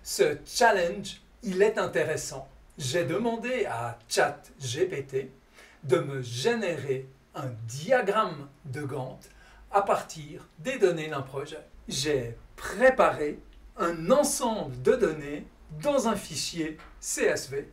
Ce challenge, il est intéressant. J'ai demandé à ChatGPT de me générer un diagramme de Gantt à partir des données d'un projet. J'ai préparé un ensemble de données dans un fichier CSV.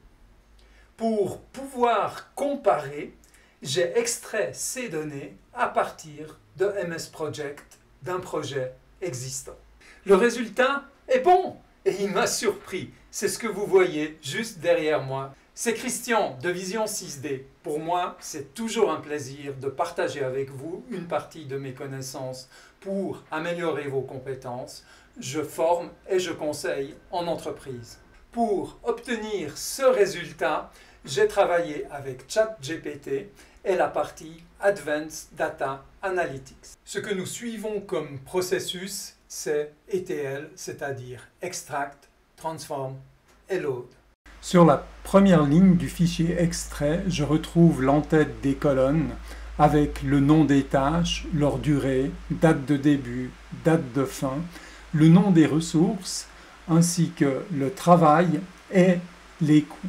Pour pouvoir comparer, j'ai extrait ces données à partir de MS Project, d'un projet existant. Le résultat est bon et il m'a surpris. C'est ce que vous voyez juste derrière moi. C'est Christian de Vision 6D. Pour moi, c'est toujours un plaisir de partager avec vous une partie de mes connaissances pour améliorer vos compétences. Je forme et je conseille en entreprise. Pour obtenir ce résultat, j'ai travaillé avec ChatGPT et la partie Advanced Data Analytics. Ce que nous suivons comme processus, c'est ETL, c'est-à-dire Extract, Transform et Load. Sur la première ligne du fichier extrait, je retrouve l'entête des colonnes avec le nom des tâches, leur durée, date de début, date de fin, le nom des ressources, ainsi que le travail et les coûts.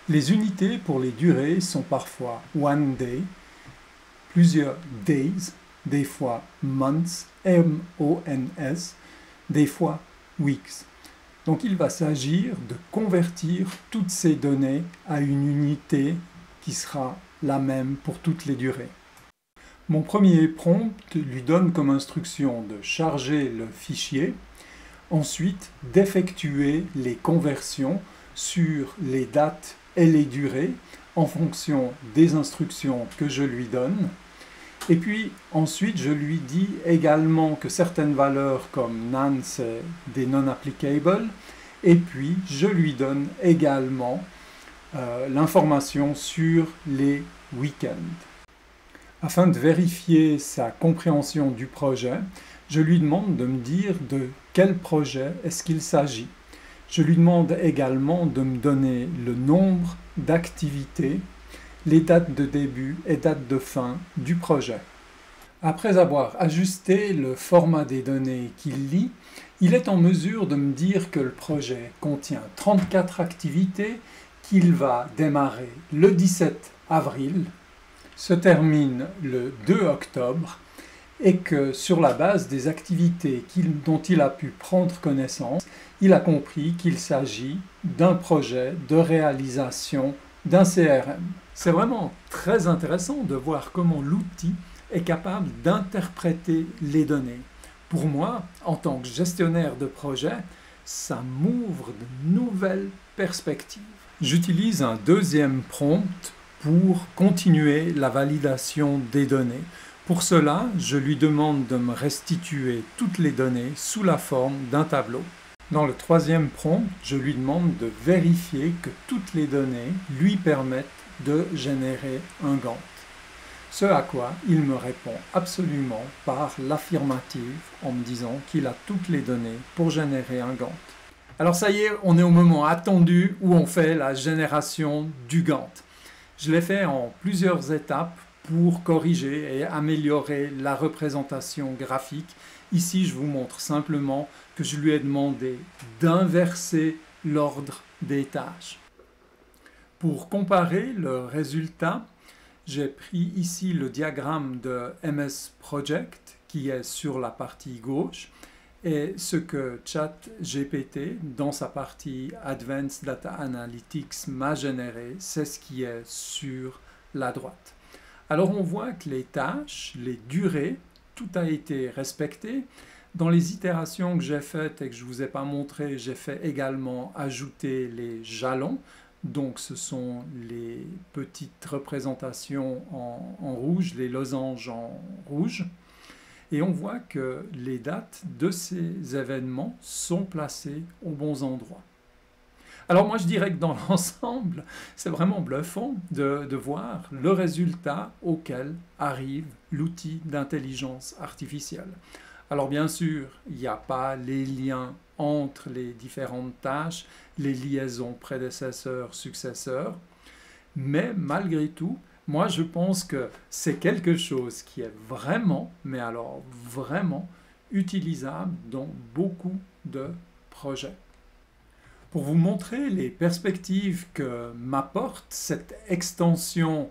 Les unités pour les durées sont parfois one day, plusieurs days, des fois months, M-O-N-S, des fois weeks. Donc il va s'agir de convertir toutes ces données à une unité qui sera la même pour toutes les durées. Mon premier prompt lui donne comme instruction de charger le fichier, ensuite d'effectuer les conversions sur les dates et les durées en fonction des instructions que je lui donne. Et puis ensuite je lui dis également que certaines valeurs comme none c'est des non applicables, et puis je lui donne également l'information sur les week-ends. Afin de vérifier sa compréhension du projet, je lui demande de me dire de quel projet est-ce qu'il s'agit. Je lui demande également de me donner le nombre d'activités, les dates de début et dates de fin du projet. Après avoir ajusté le format des données qu'il lit, il est en mesure de me dire que le projet contient 34 activités, qu'il va démarrer le 17 avril, se termine le 2 octobre et que sur la base des activités dont il a pu prendre connaissance, il a compris qu'il s'agit d'un projet de réalisation d'un CRM. C'est vraiment très intéressant de voir comment l'outil est capable d'interpréter les données. Pour moi, en tant que gestionnaire de projet, ça m'ouvre de nouvelles perspectives. J'utilise un deuxième prompt pour continuer la validation des données. Pour cela, je lui demande de me restituer toutes les données sous la forme d'un tableau. Dans le troisième prompt, je lui demande de vérifier que toutes les données lui permettent de générer un Gantt. Ce à quoi il me répond absolument par l'affirmative en me disant qu'il a toutes les données pour générer un Gantt. Alors ça y est, on est au moment attendu où on fait la génération du Gantt. Je l'ai fait en plusieurs étapes pour corriger et améliorer la représentation graphique. Ici, je vous montre simplement que je lui ai demandé d'inverser l'ordre des tâches. Pour comparer le résultat, j'ai pris ici le diagramme de MS Project qui est sur la partie gauche et ce que ChatGPT dans sa partie Advanced Data Analytics m'a généré, c'est ce qui est sur la droite. Alors on voit que les tâches, les durées, tout a été respecté. Dans les itérations que j'ai faites et que je ne vous ai pas montré, j'ai fait également ajouter les jalons. Donc ce sont les petites représentations en rouge, les losanges en rouge. Et on voit que les dates de ces événements sont placées aux bons endroits. Alors moi je dirais que dans l'ensemble, c'est vraiment bluffant de voir le résultat auquel arrive l'outil d'intelligence artificielle. Alors bien sûr, il n'y a pas les liens entre les différentes tâches, les liaisons prédécesseurs-successeurs, mais malgré tout, moi je pense que c'est quelque chose qui est vraiment, mais alors vraiment utilisable dans beaucoup de projets. Pour vous montrer les perspectives que m'apporte cette extension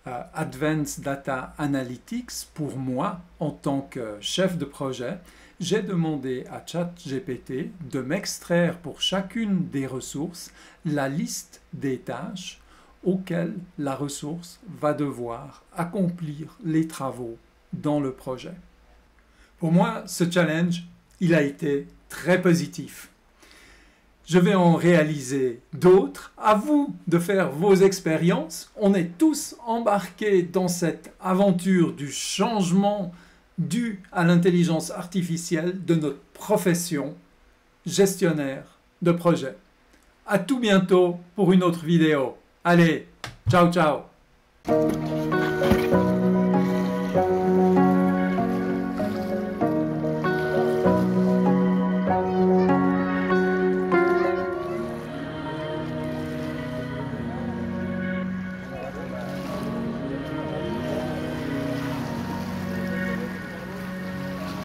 Advanced Data Analytics pour moi en tant que chef de projet, j'ai demandé à ChatGPT de m'extraire pour chacune des ressources la liste des tâches auxquelles la ressource va devoir accomplir les travaux dans le projet. Pour moi, ce challenge, il a été très positif. Je vais en réaliser d'autres. À vous de faire vos expériences. On est tous embarqués dans cette aventure du changement dû à l'intelligence artificielle de notre profession, gestionnaire de projet. À tout bientôt pour une autre vidéo. Allez, ciao ciao!